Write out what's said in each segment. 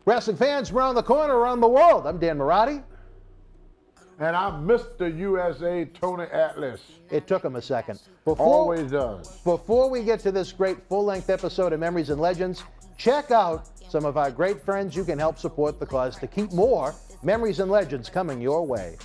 Wrestling fans from around the corner, around the world. I'm Dan Marotti. And I'm Mr. USA, Tony Atlas. It took him a second. Always does. Before we get to this great full-length episode of Memories and Legends, check out some of our great friends you can help support the cause to keep more Memories and Legends coming your way.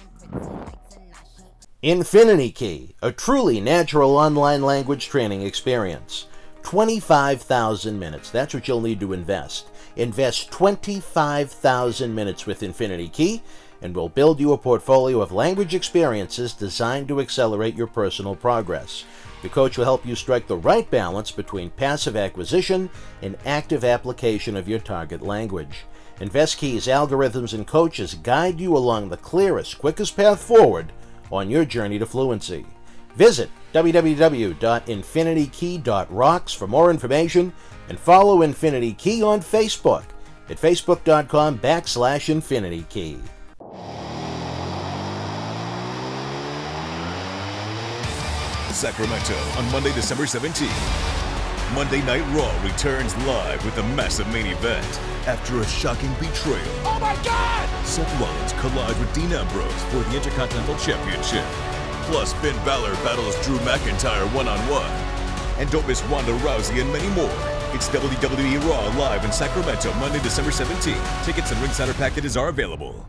Infinity Key, a truly natural online language training experience. 25,000 minutes. That's what you'll need to invest. Invest 25,000 minutes with Infinity Key, and we'll build you a portfolio of language experiences designed to accelerate your personal progress. The coach will help you strike the right balance between passive acquisition and active application of your target language. InvestKey's algorithms and coaches guide you along the clearest, quickest path forward on your journey to fluency. Visit www.infinitykey.rocks for more information and follow Infinity Key on Facebook at facebook.com/InfinityKey. Sacramento on Monday, December 17th. Monday Night Raw returns live with a massive main event after a shocking betrayal. Oh my God! Seth Rollins collides with Dean Ambrose for the Intercontinental Championship. Plus, Finn Balor battles Drew McIntyre one-on-one. And don't miss Ronda Rousey and many more. It's WWE Raw live in Sacramento, Monday, December 17th. Tickets and ringside packages are available.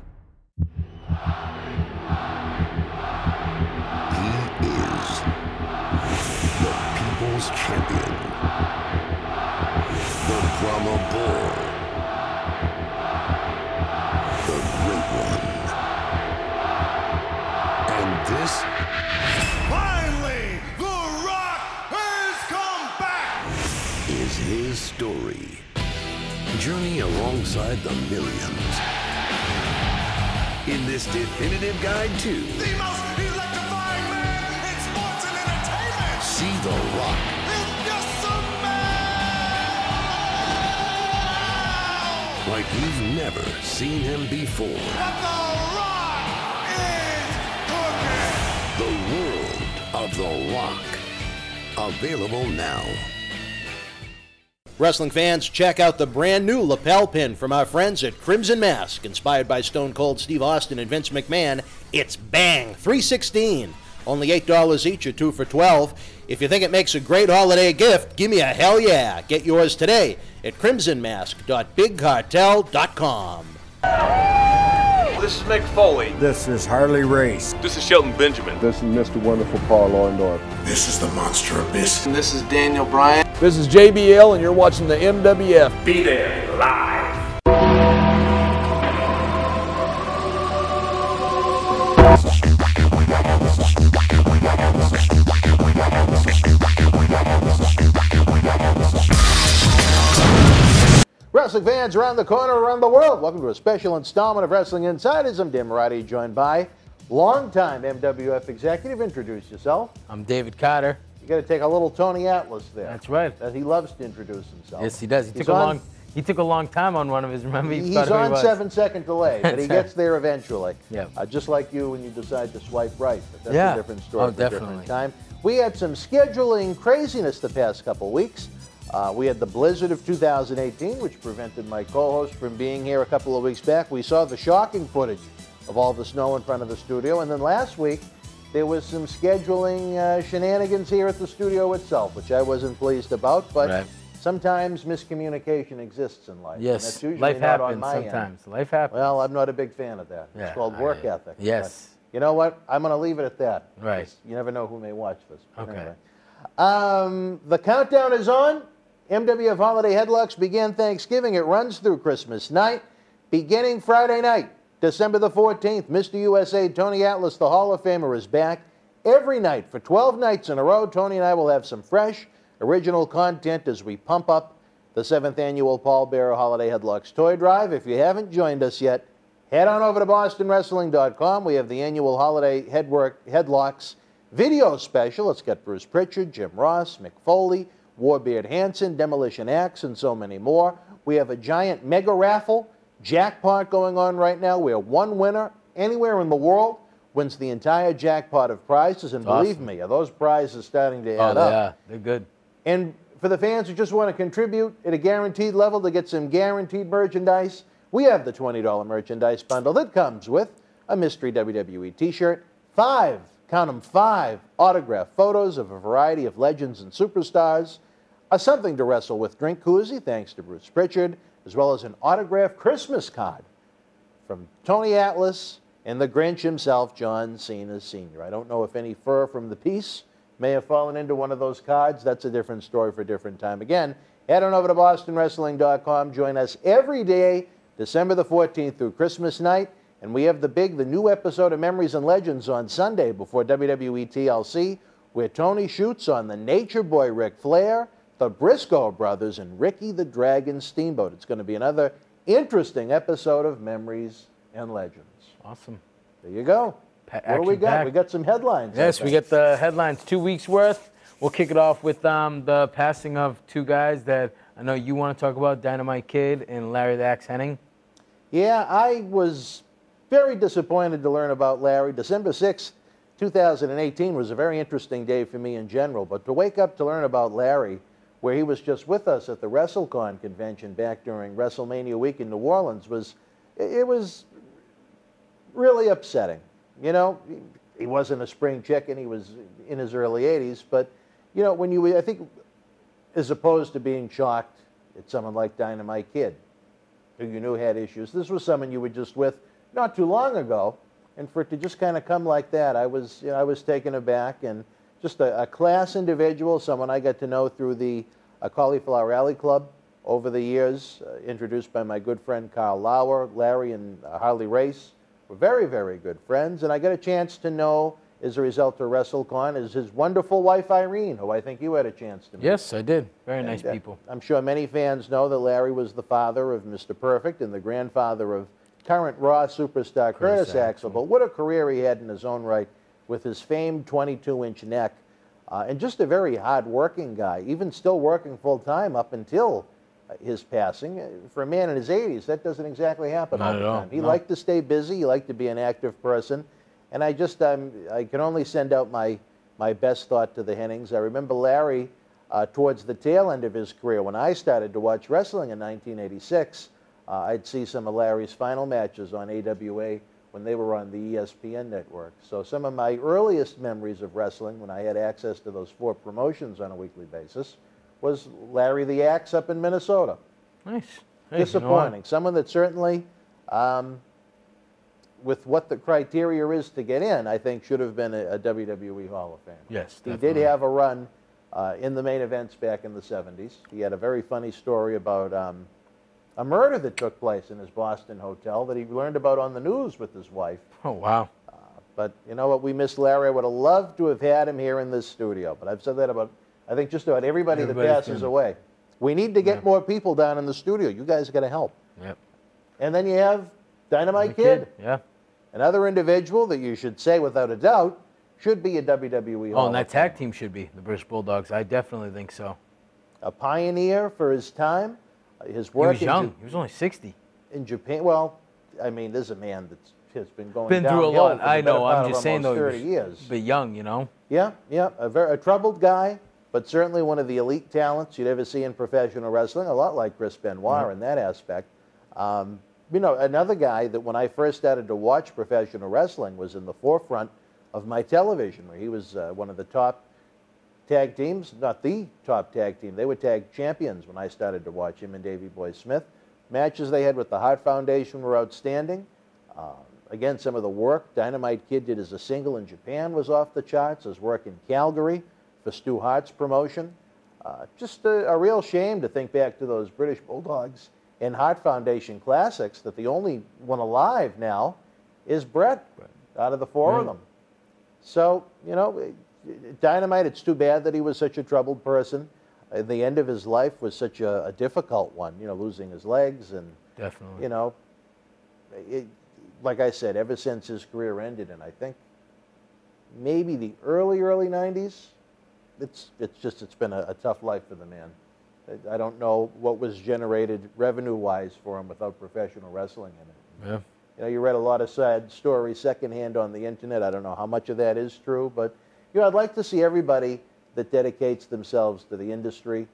Champion, the Brahma Bull, the Great One, and this, finally, The Rock has come back, is his story. Journey alongside the millions in this definitive guide to the most electrifying man in sports and entertainment. See The Rock. Like you've never seen him before. But The Rock is cooking. The World of The Rock. Available now. Wrestling fans, check out the brand new lapel pin from our friends at Crimson Mask. Inspired by Stone Cold Steve Austin and Vince McMahon, it's Bang 316. Only $8 each or 2 for $12. If you think it makes a great holiday gift, give me a hell yeah. Get yours today at crimsonmask.bigcartel.com. This is Mick Foley. This is Harley Race. This is Shelton Benjamin. This is Mr. Wonderful Paul Orndorff. This is the Monster Abyss. And this is Daniel Bryan. This is JBL, and you're watching the MWF. Be there live. Wrestling fans around the corner, around the world, welcome to a special installment of Wrestling Insiders. I'm Dan Marotti, joined by longtime MWF executive. Introduce yourself. I'm David Carter. You got to take a little Tony Atlas there. That's right. That he loves to introduce himself. Yes, he does. He took a long time on one of his. Remember, he's on 7-second delay, but he gets there eventually. Yeah. Just like you when you decide to swipe right. But that's a different story for a different time. We had some scheduling craziness the past couple weeks. We had the blizzard of 2018, which prevented my co-host from being here a couple of weeks back. We saw the shocking footage of all the snow in front of the studio. And then last week, there was some scheduling shenanigans here at the studio itself, which I wasn't pleased about. But sometimes miscommunication exists in life. Yes, and that's usually life not happens on my sometimes. End. Life happens. Well, I'm not a big fan of that. Yeah, it's called work ethic. Yes. But you know what? I'm going to leave it at that. Right. You never know who may watch this. Okay. Anyway. The countdown is on. MWF Holiday Headlocks began Thanksgiving. It runs through Christmas night. Beginning Friday night, December the 14th, Mr. USA Tony Atlas, the Hall of Famer, is back. Every night for 12 nights in a row, Tony and I will have some fresh, original content as we pump up the 7th Annual Paul Bearer Holiday Headlocks Toy Drive. If you haven't joined us yet, head on over to BostonWrestling.com. We have the annual Holiday Headlocks video special. It's got Bruce Pritchard, Jim Ross, Mick Foley, Warbeard Hanson, Demolition Axe, and so many more. We have a giant mega raffle jackpot going on right now where one winner anywhere in the world wins the entire jackpot of prizes. And believe me, those prizes starting to add up. Yeah, they're good. And for the fans who just want to contribute at a guaranteed level to get some guaranteed merchandise, We have the $20 merchandise bundle that comes with a mystery WWE t-shirt, 5, count them 5, autographed photos of a variety of legends and superstars, a Something to Wrestle With drink koozie, thanks to Bruce Pritchard, as well as an autographed Christmas card from Tony Atlas and the Grinch himself, John Cena Sr. I don't know if any fur from the piece may have fallen into one of those cards. That's a different story for a different time. Again, head on over to BostonWrestling.com. Join us every day, December the 14th through Christmas night. And we have the new episode of Memories and Legends on Sunday before WWE TLC, where Tony shoots on the Nature Boy Ric Flair, the Briscoe brothers, and Ricky the Dragon Steamboat. It's going to be another interesting episode of Memories and Legends. Awesome. There you go. What do we got? We got some headlines. Yes, we got the headlines, 2 weeks worth. We'll kick it off with the passing of two guys that I know you want to talk about, Dynamite Kid and Larry the Axe Hennig. Yeah, I was very disappointed to learn about Larry. December 6th, 2018 was a very interesting day for me in general, but to wake up to learn about Larry, where he was just with us at the WrestleCon convention back during WrestleMania week in New Orleans, was really upsetting. You know, he wasn't a spring chicken. He was in his early 80s. But, you know, I think, as opposed to being shocked at someone like Dynamite Kid, who you knew had issues, this was someone you were just with not too long ago. And for it to just kind of come like that, I was taken aback. And just a class individual, someone I got to know through the Cauliflower Rally Club over the years, introduced by my good friend Carl Lauer. Larry and Harley Race were very, very good friends, and I got a chance to know, as a result of WrestleCon, is his wonderful wife Irene, who I think you had a chance to meet. Yes, I did. Very nice people. I'm sure many fans know that Larry was the father of Mr. Perfect and the grandfather of current Raw superstar Curtis Axel. But what a career he had in his own right, with his famed 22-inch neck, and just a very hard-working guy, even still working full-time up until his passing. For a man in his 80s, that doesn't exactly happen all the time. He liked to stay busy. He liked to be an active person. And I can only send out my best thought to the Hennigs. I remember Larry, towards the tail end of his career, when I started to watch wrestling in 1986, I'd see some of Larry's final matches on AWA when they were on the ESPN network. So some of my earliest memories of wrestling, when I had access to those 4 promotions on a weekly basis, was Larry the Axe up in Minnesota. Nice. Hey, disappointing. You know, someone that certainly, with what the criteria is to get in, I think should have been a WWE Hall of Fame. Yes, definitely. He did have a run in the main events back in the 70s. He had a very funny story about a murder that took place in his Boston hotel that he learned about on the news with his wife. Oh, wow. But you know what? We miss Larry. I would have loved to have had him here in this studio. But I've said that about, I think, just about everybody that passes away. We need to get more people down in the studio. You guys got to help. Yep. And then you have Dynamite Kid. Yeah. Another individual that you should say without a doubt should be a WWE Hall and that tag team should be the British Bulldogs. I definitely think so. A pioneer for his time. His work. He was young. He was only 60. In Japan. Well, I mean, there's a man that's has been going through a lot. I know. I'm just saying, though, 30 years. But young, you know. Yeah, yeah. A troubled guy, but certainly one of the elite talents you'd ever see in professional wrestling. A lot like Chris Benoit in that aspect. You know, another guy that when I first started to watch professional wrestling was in the forefront of my television, where he was one of the top tag teams, not the top tag team. They were tag champions when I started to watch him and Davey Boy Smith. Matches they had with the Hart Foundation were outstanding. Again, some of the work Dynamite Kid did as a single in Japan was off the charts. His work in Calgary for Stu Hart's promotion. Just a real shame to think back to those British Bulldogs and Hart Foundation classics that the only one alive now is Bret out of the 4 of them. So, you know, Dynamite, it's too bad that he was such a troubled person. The end of his life was such a difficult one, you know, losing his legs and, definitely, you know, like I said, ever since his career ended, and I think maybe the early 90s, it's been a tough life for the man. I don't know what was generated revenue-wise for him without professional wrestling in it. Yeah. You know, you read a lot of sad stories secondhand on the internet. I don't know how much of that is true, but you know, I'd like to see everybody that dedicates themselves to the industry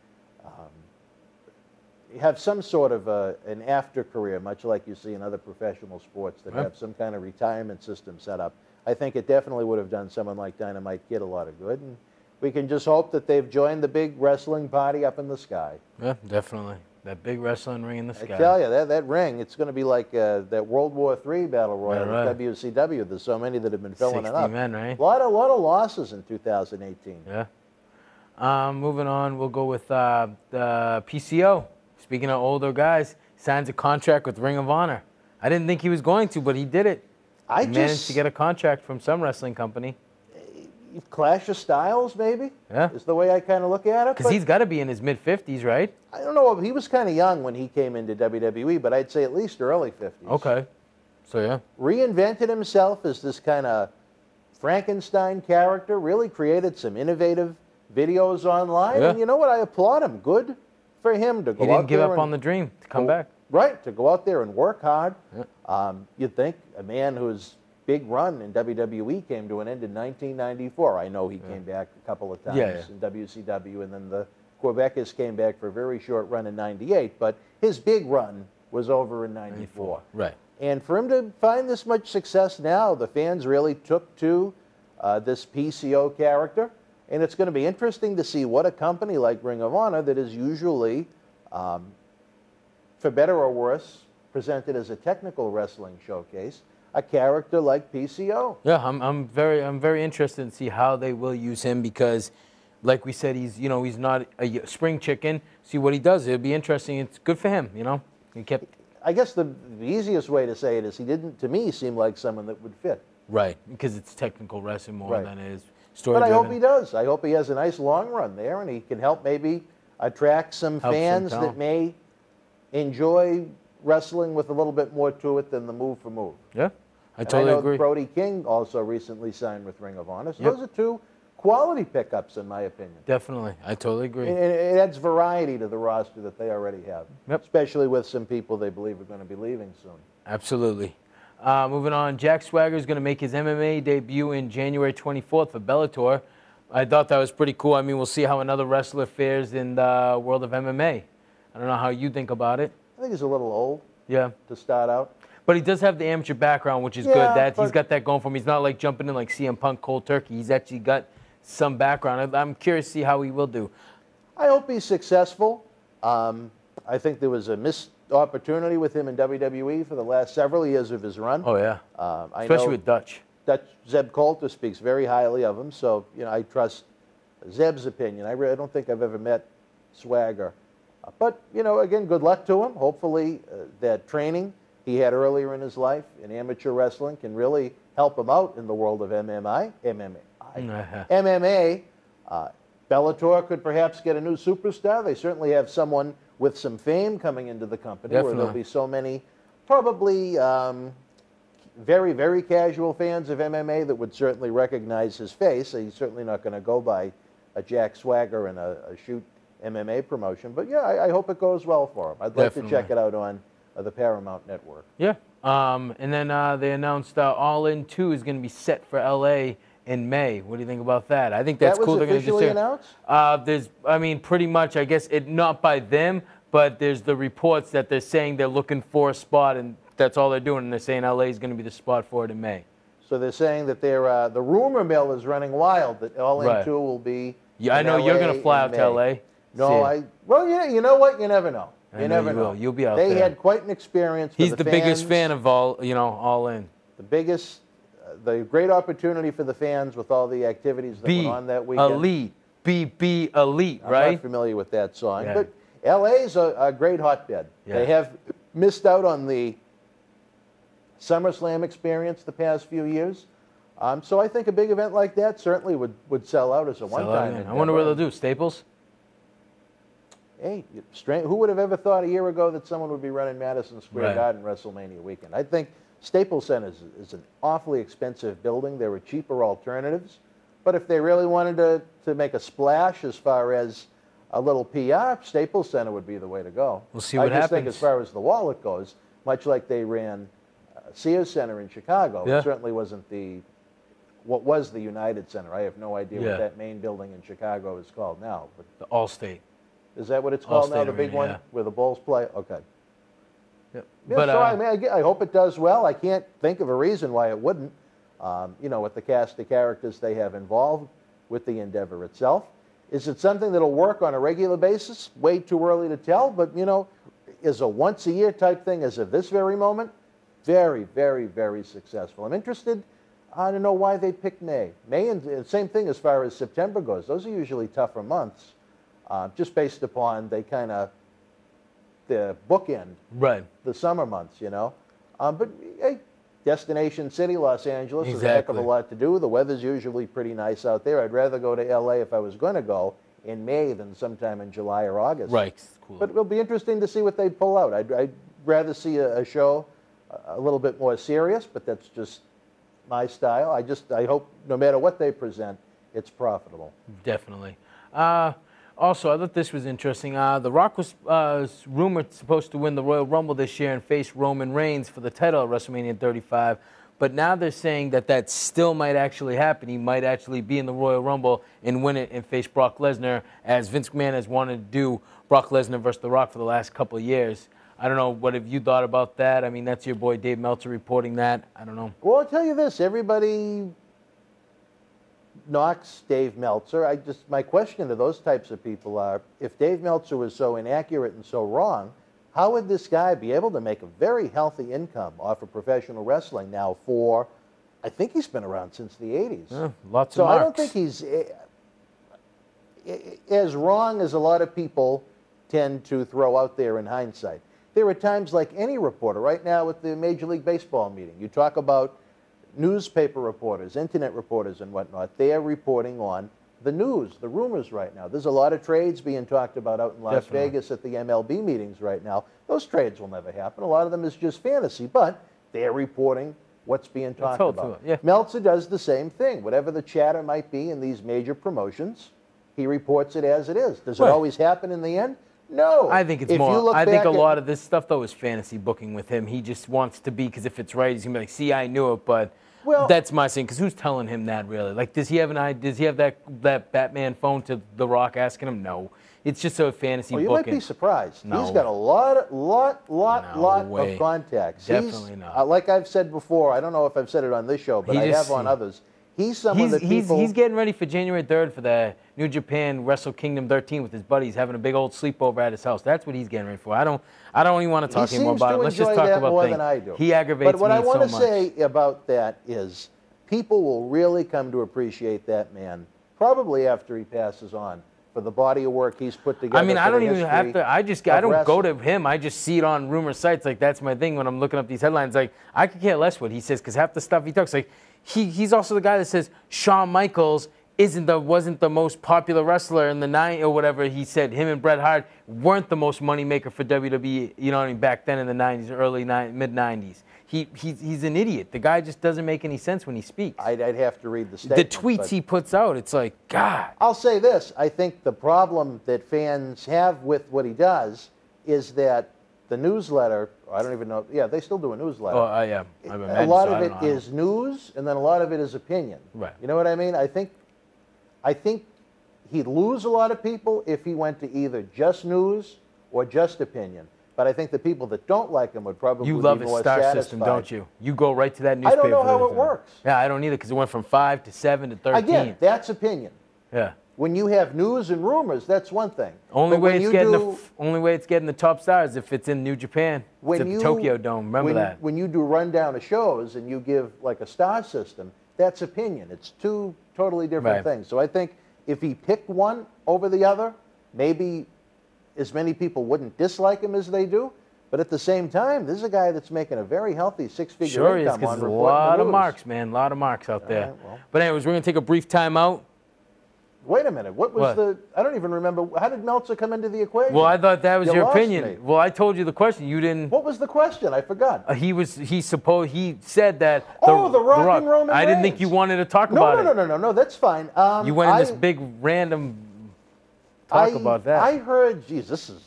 have some sort of an after career, much like you see in other professional sports that have some kind of retirement system set up. I think it definitely would have done someone like Dynamite Kid a lot of good. And we can just hope that they've joined the big wrestling party up in the sky. Yeah, definitely. That big wrestling ring in the sky. I tell you, that ring, it's going to be like that World War III Battle Royal at WCW. There's so many that have been filling it up. 60 men, right? A lot of losses in 2018. Yeah. Moving on, we'll go with the PCO. Speaking of older guys, signs a contract with Ring of Honor. I didn't think he was going to, but he did it. He managed to get a contract from some wrestling company. Clash of Styles, maybe? Yeah. Is the way I kind of look at it. Because he's got to be in his mid-50s, right? I don't know. He was kind of young when he came into WWE, but I'd say at least early 50s. Okay. So, yeah. Reinvented himself as this kind of Frankenstein character, really created some innovative videos online. Yeah. And you know what? I applaud him. Good for him to go out there. He didn't give up on the dream to come back. Right, to go out there and work hard. Yeah. You'd think a man whose big run in WWE came to an end in 1994. I know he came back a couple of times in WCW, and then the Quebecers came back for a very short run in 98, but his big run was over in 94. Right. And for him to find this much success now, the fans really took to this PCO character, and it's going to be interesting to see what a company like Ring of Honor, that is usually, for better or worse, presented as a technical wrestling showcase, a character like PCO. Yeah, I'm very interested to see how they will use him, because, like we said, he's not a spring chicken. See what he does. It'll be interesting. It's good for him. He kept. I guess the easiest way to say it is he didn't, to me, seem like someone that would fit. Right, because it's technical wrestling more than it is story. But I hope he does. I hope he has a nice long run there, and he can help maybe attract some fans that may enjoy wrestling with a little bit more to it than the move for move. Yeah. I totally agree. Brody King also recently signed with Ring of Honor. So those are two quality pickups, in my opinion. Definitely. I totally agree. And it adds variety to the roster that they already have, especially with some people they believe are going to be leaving soon. Absolutely. Moving on, Jack Swagger is going to make his MMA debut in January 24th for Bellator. I thought that was pretty cool. I mean, we'll see how another wrestler fares in the world of MMA. I don't know how you think about it. I think he's a little old to start out. But he does have the amateur background, which is good. He's got that going for him. He's not like jumping in like CM Punk cold turkey. He's actually got some background. I'm curious to see how he will do. I hope he's successful. I think there was a missed opportunity with him in WWE for the last several years of his run. Oh, yeah. Especially with Dutch. Zeb Coulter speaks very highly of him, so I trust Zeb's opinion. I don't think I've ever met Swagger. But, again, good luck to him. Hopefully that training he had earlier in his life in amateur wrestling can really help him out in the world of MMA. Bellator could perhaps get a new superstar. They certainly have someone with some fame coming into the company where there'll be so many probably very, very casual fans of MMA that would certainly recognize his face. He's certainly not going to go by a Jack Swagger and a shoot MMA promotion. But, yeah, I hope it goes well for him. I'd like to check it out on the Paramount Network. Yeah. And then they announced All In 2 is going to be set for L.A. in May. What do you think about that? I think that's cool. That was officially announced? Pretty much, I guess, not by them, but there's the reports that they're saying they're looking for a spot, and that's all they're doing, and they're saying L.A. is going to be the spot for it in May. So they're saying that the rumor mill is running wild, that All In 2 will be I know you're going to fly out to L.A. No, you know what? You never know. You never know. You'll be out there. They had quite an experience. He's the biggest fan of All In. The great opportunity for the fans with all the activities that went on that weekend. Elite. Be elite, right? I'm not familiar with that song, but LA's a great hotbed. Yeah. They have missed out on the SummerSlam experience the past few years. So I think a big event like that certainly would sell out as a one-time event. I wonder what they'll do. Staples? Hey, who would have ever thought a year ago that someone would be running Madison Square Garden WrestleMania weekend? I think Staples Center is an awfully expensive building. There were cheaper alternatives. But if they really wanted to make a splash as far as a little PR, Staples Center would be the way to go. We'll see what happens. I just think as far as the wallet goes, much like they ran Sears Center in Chicago, it certainly wasn't what was the United Center. I have no idea what that main building in Chicago is called now. But the Allstate. Is that what it's called now, All-State the big Arena, one, yeah. where the Bulls play? Okay. Yep. Yeah, But so I mean, I hope it does well. I can't think of a reason why it wouldn't, you know, with the cast of characters they have involved with the endeavor itself. Is it something that'll work on a regular basis? Way too early to tell, but, you know, is a once-a-year type thing as of this very moment? Very, very, very successful. I'm interested to know why they picked May. May, and same thing as far as September goes. Those are usually tougher months, just based upon they kind of, the bookend, right. the summer months, you know. But, hey, Destination City, Los Angeles, is a heck of a Exactly. lot to do. The weather's usually pretty nice out there. I'd rather go to L.A. if I was going to go in May than sometime in July or August. Right. Cool. But it'll be interesting to see what they pull out. I'd rather see a show a little bit more serious, but that's just my style. I hope no matter what they present, it's profitable. Definitely. Also, I thought this was interesting. The Rock was rumored supposed to win the Royal Rumble this year and face Roman Reigns for the title at WrestleMania 35. But now they're saying that that still might actually happen. He might actually be in the Royal Rumble and win it and face Brock Lesnar, as Vince McMahon has wanted to do Brock Lesnar versus The Rock for the last couple of years. I don't know, what have you thought about that? I mean, that's your boy Dave Meltzer reporting that. I don't know. Well, I'll tell you this. Everybody knocks Dave Meltzer. My question to those types of people are, if Dave Meltzer was so inaccurate and so wrong, how would this guy be able to make a very healthy income off of professional wrestling now for, I think he's been around since the 80s. Yeah, lots so of marks. I don't think he's as wrong as a lot of people tend to throw out there in hindsight. There are times, like any reporter, right now with the Major League Baseball meeting, you talk about newspaper reporters, internet reporters and whatnot. They're reporting on the news, the rumors right now. There's a lot of trades being talked about out in Las Vegas at the MLB meetings right now. Those trades will never happen. A lot of them is just fantasy, but they're reporting what's being talked about. Yeah. Meltzer does the same thing. Whatever the chatter might be in these major promotions, he reports it as it is. Does it always happen in the end? No. I think it's If you more. look I think back a at- lot of this stuff, though, is fantasy booking with him. He just wants to be, because if it's right, he's going to be like, see, I knew it, but Well- that's my thing. Because who's telling him that, really? Like, does he have an idea? Does he have that Batman phone to The Rock asking him? No. It's just a fantasy Oh, you booking. might be surprised. No. He's got a lot way. of contacts. Definitely He's, not. like I've said before, I don't know if I've said it on this show, but He I just- have on others. He's someone that He's people... getting ready for January 3rd for the New Japan Wrestle Kingdom 13 with his buddies, having a big old sleepover at his house. That's what he's getting ready for. I don't even want to talk he anymore seems about to it. Let's just enjoy talk that about more things. than I do. He aggravates But what me I want so to much. say about that is people will really come to appreciate that man probably after he passes on for the body of work he's put together. I mean, I for the don't even have history to. I of don't go to wrestling. him. I just see it on rumor sites. Like, that's my thing when I'm looking up these headlines. Like, I could care less what he says, because half the stuff he talks, like, he's also the guy that says Shawn Michaels wasn't the most popular wrestler in the or whatever. He said him and Bret Hart weren't the most money maker for WWE. You know what I mean? Back then in the '90s, mid '90s. He's an idiot. The guy just doesn't make any sense when he speaks. I'd have to read the The statement. tweets but- he puts out, it's like, God. I'll say this. I think the problem that fans have with what he does is that the newsletter, I don't even know, yeah, they still do a newsletter. Oh, yeah. I A imagine lot so. of I it don't know. is news, and then a lot of it is opinion. Right. You know what I mean? I think he'd lose a lot of people if he went to either just news or just opinion. But I think the people that don't like him would probably You be love his more star satisfied. system, don't you? You go right to that I newspaper. don't know how for it works. Yeah, I don't either, because it went from 5 to 7 to 13. Again, that's opinion. Yeah. When you have news and rumors, that's one thing. Only But way when it's you getting do- only way it's getting the top stars if it's in New Japan. It's at the Tokyo Dome. Remember that. When you do rundown of shows and you give like a star system, that's opinion. It's two totally different Right. things. So I think if he picked one over the other, maybe as many people wouldn't dislike him as they do. But at the same time, this is a guy that's making a very healthy six-figure Sure is, income because on there's a reporting the lot of news. marks, man. A lot of marks out there. right, well. But anyways, we're going to take a brief time out. Wait a minute. What was What? I don't even remember. How did Meltzer come into the equation? Well, I thought that was You your lost opinion. me. Well, I told you the question. You didn't. What was the question? I forgot. He said that. The Rock and Roman I didn't think Reigns. you wanted to talk No, about no, it. no, no, no, no. That's fine. You went in this big random talk about that. I heard, geez, this is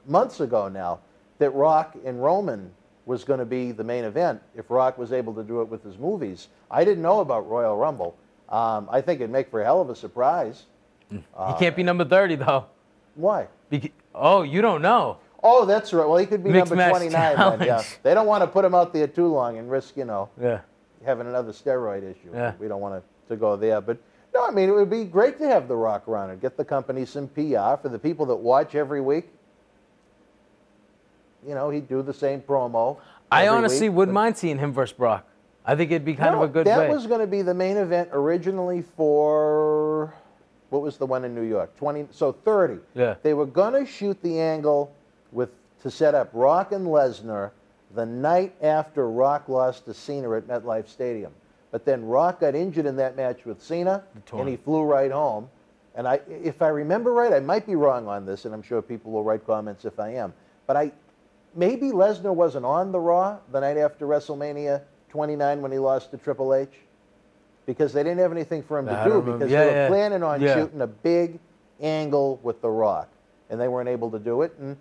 months ago now, that Rock and Roman was going to be the main event if Rock was able to do it with his movies. I didn't know about Royal Rumble. I think it'd make for a hell of a surprise. He can't be number 30, though. Why? Oh, you don't know. Oh, that's right. Well, he could be Mixed number match 29 then, yeah. challenge. They don't want to put him out there too long and risk, you know, Yeah. having another steroid issue. Yeah. We don't want to go there. But, no, I mean, it would be great to have The Rock around and get the company some PR for the people that watch every week. You know, he'd do the same promo. I every honestly week, wouldn't but- mind seeing him versus Brock. I think it'd be kind of No, a good that way. was going to be the main event originally for, what was the one in New York? 30. Yeah. They were going to shoot the angle to set up Rock and Lesnar the night after Rock lost to Cena at MetLife Stadium. But then Rock got injured in that match with Cena, and he flew right home. And if I remember right, I might be wrong on this, and I'm sure people will write comments if I am. But maybe Lesnar wasn't on the Raw the night after WrestleMania 29 when he lost to Triple H, because they didn't have anything for him to do, because they were planning on shooting a big angle with The Rock, and they weren't able to do it. And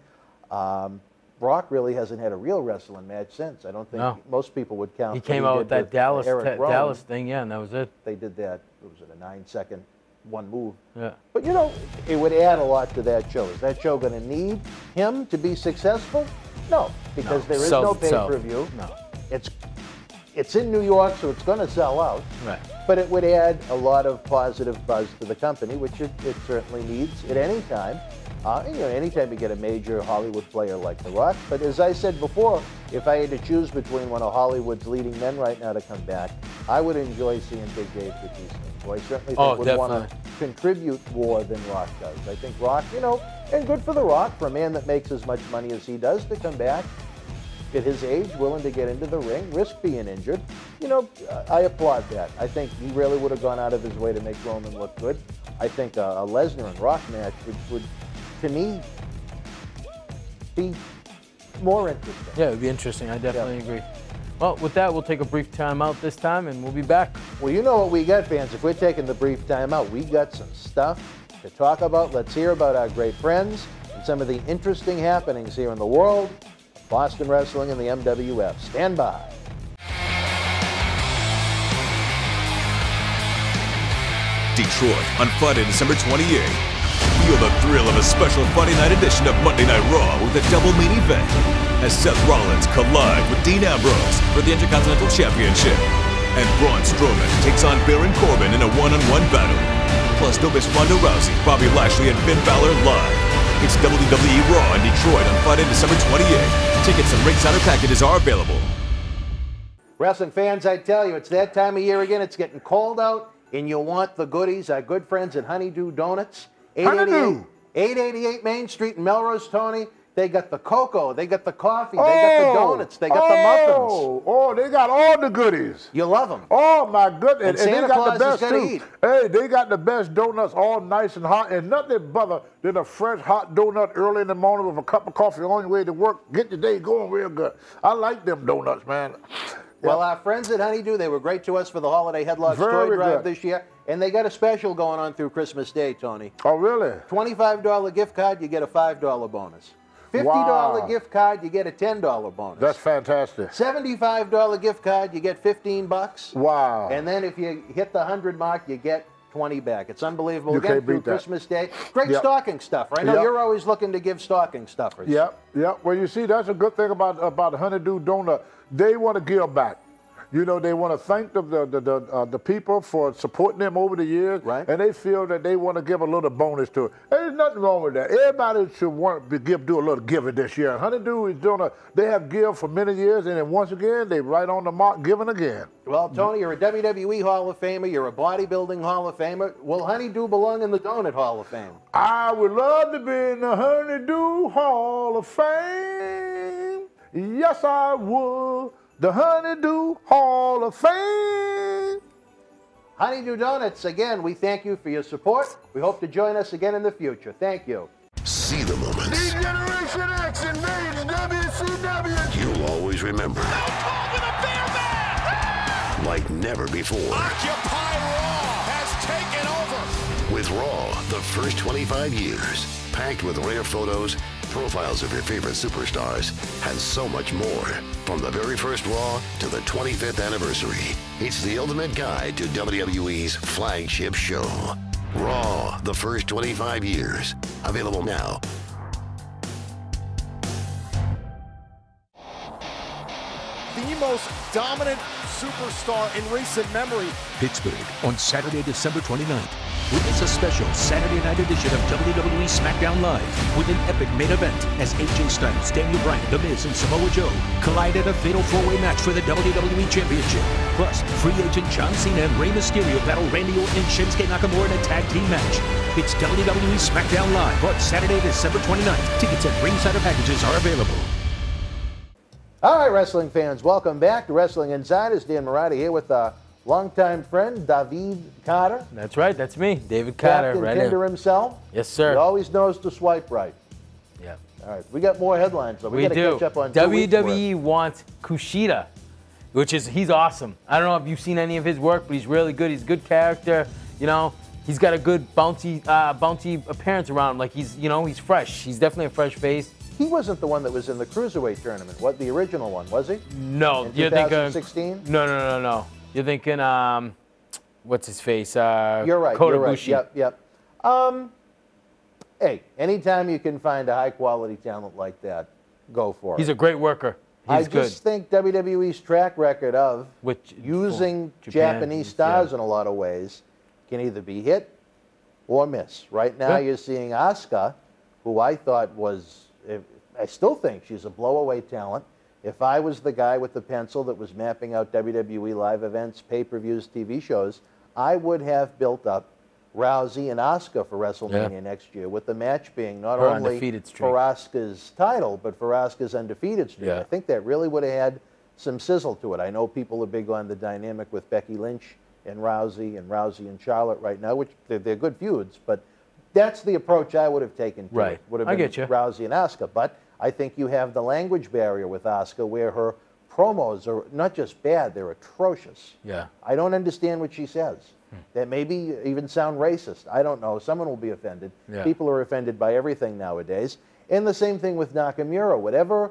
Brock really hasn't had a real wrestling match since. I don't think most people would count. He came out with that Dallas thing, yeah, and that was it. They did that. It was a 9-second one move. Yeah. But, you know, it would add a lot to that show. Is that show going to need him to be successful? No, because there is no pay-per-view. No. It's in New York, so it's going to sell out. Right. But it would add a lot of positive buzz to the company, which it certainly needs at any time. You know, anytime you get a major Hollywood player like The Rock. But as I said before, if I had to choose between one of Hollywood's leading men right now to come back, I would enjoy seeing Big Dave Batista. So I certainly think would want to contribute more than Rock does. I think Rock, you know, and good for The Rock, for a man that makes as much money as he does, to come back at his age, willing to get into the ring, risk being injured. You know, I applaud that. I think he really would have gone out of his way to make Roman look good. I think a Lesnar and Rock match would to me, be more interesting. Yeah, it would be interesting. I definitely agree. Well, with that, we'll take a brief time out this time, and we'll be back. Well, you know what we got, fans. If we're taking the brief time out, we got some stuff to talk about. Let's hear about our great friends and some of the interesting happenings here in the world of Boston Wrestling and the MWF. Stand by. Detroit on Friday, December 28th. Feel the thrill of a special Friday night edition of Monday Night Raw with a double main event as Seth Rollins collide with Dean Ambrose for the Intercontinental Championship, and Braun Strowman takes on Baron Corbin in a one-on-one battle. Plus, don't miss Ronda Rousey, Bobby Lashley, and Finn Balor live. It's WWE Raw in Detroit on Friday, December 28th. Tickets and ringside packages are available. Wrestling fans, I tell you, it's that time of year again. It's getting cold out, and you want the goodies. Our good friends at Honeydew Donuts. 888 Main Street in Melrose, Tony. They got the cocoa, they got the coffee, they got the donuts, they got the muffins. Oh, they got all the goodies. You love them. Oh, my goodness. And Santa they got Claus the is best, gonna too. eat. Hey, they got the best donuts, all nice and hot, and nothing better than a fresh hot donut early in the morning with a cup of coffee on your way to work. Get your day going real good. I like them donuts, man. Well, our friends at Honeydew, they were great to us for the holiday Headlocks toy drive this year. And they got a special going on through Christmas Day, Tony. Oh, really? $25 gift card, you get a $5 bonus. $50 gift card, you get a $10 bonus. That's fantastic. $75 gift card, you get $15. Wow. And then if you hit the 100 mark, you get 20 back. It's unbelievable. You Again, can't through beat that. Christmas Day. Great stocking stuffer. I know you're always looking to give stocking stuffers. Yep. Well, you see, that's a good thing about Honeydew Donut. They want to give back. You know, they want to thank the people for supporting them over the years, right? And they feel that they want to give a little bonus to it. There's nothing wrong with that. Everybody should do a little giving this year. Honeydew is they have give for many years, and then once again, they right on the mark giving again. Well, Tony, you're a WWE Hall of Famer. You're a bodybuilding Hall of Famer. Will Honeydew belong in the Donut Hall of Fame? I would love to be in the Honeydew Hall of Fame. Yes, I would. The Honeydew Hall of Fame. Honeydew Donuts, again, we thank you for your support. We hope to join us again in the future. Thank you. See the moments. Generation X invades WCW. You'll always remember. Like never before. Occupy Raw has taken over. With Raw, the first 25 years, packed with rare photos, profiles of your favorite superstars, and so much more. From the very first Raw to the 25th anniversary, it's the ultimate guide to WWE's flagship show. Raw, the first 25 years. Available now. The most dominant superstar in recent memory. Pittsburgh on Saturday, December 29th. Witness a special Saturday night edition of WWE SmackDown Live with an epic main event as AJ Styles, Daniel Bryan, The Miz, and Samoa Joe collide at a fatal four-way match for the WWE Championship. Plus, free agent John Cena and Rey Mysterio battle Randy Orton and Shinsuke Nakamura in a tag team match. It's WWE SmackDown Live on Saturday, December 29th. Tickets and ringside packages are available. All right, wrestling fans, welcome back to Wrestling Insiders. Dan Marotti here with longtime friend David Carter. That's right, that's me, David Carter. Captain Right Kinder here. himself. Yes, sir. He always knows to swipe right. Yeah. All right, we got more headlines, so we got to do. catch up on 2 weeks' WWE wants Kushida, he's awesome. I don't know if you've seen any of his work, but he's really good. He's a good character. You know, he's got a good bouncy appearance around him. Like he's fresh. He's definitely a fresh face. He wasn't the one that was in the Cruiserweight tournament. What, the original one, was he? No, in you're thinking 2016? No. You're thinking what's his face? You're right. Kota You're right. Ibushi. Yep. Hey, anytime you can find a high quality talent like that, go for it. He's a great worker. He's good. I just think WWE's track record of using Japanese stars in a lot of ways can either be hit or miss. Right now you're seeing Asuka, who I thought was, I still think she's a blow-away talent. If I was the guy with the pencil that was mapping out WWE live events, pay-per-views, TV shows, I would have built up Rousey and Asuka for WrestleMania next year, with the match being not Her only undefeated streak. for Asuka's title, but for Asuka's undefeated streak. I think that really would have had some sizzle to it. I know people are big on the dynamic with Becky Lynch and Rousey and Charlotte right now, which they're good feuds, but that's the approach I would have taken to it. Would have been Rousey and Asuka. But I think you have the language barrier with Asuka, where her promos are not just bad, they're atrocious. Yeah. I don't understand what she says. That maybe even sound racist. I don't know. Someone will be offended. Yeah. People are offended by everything nowadays. And the same thing with Nakamura. Whatever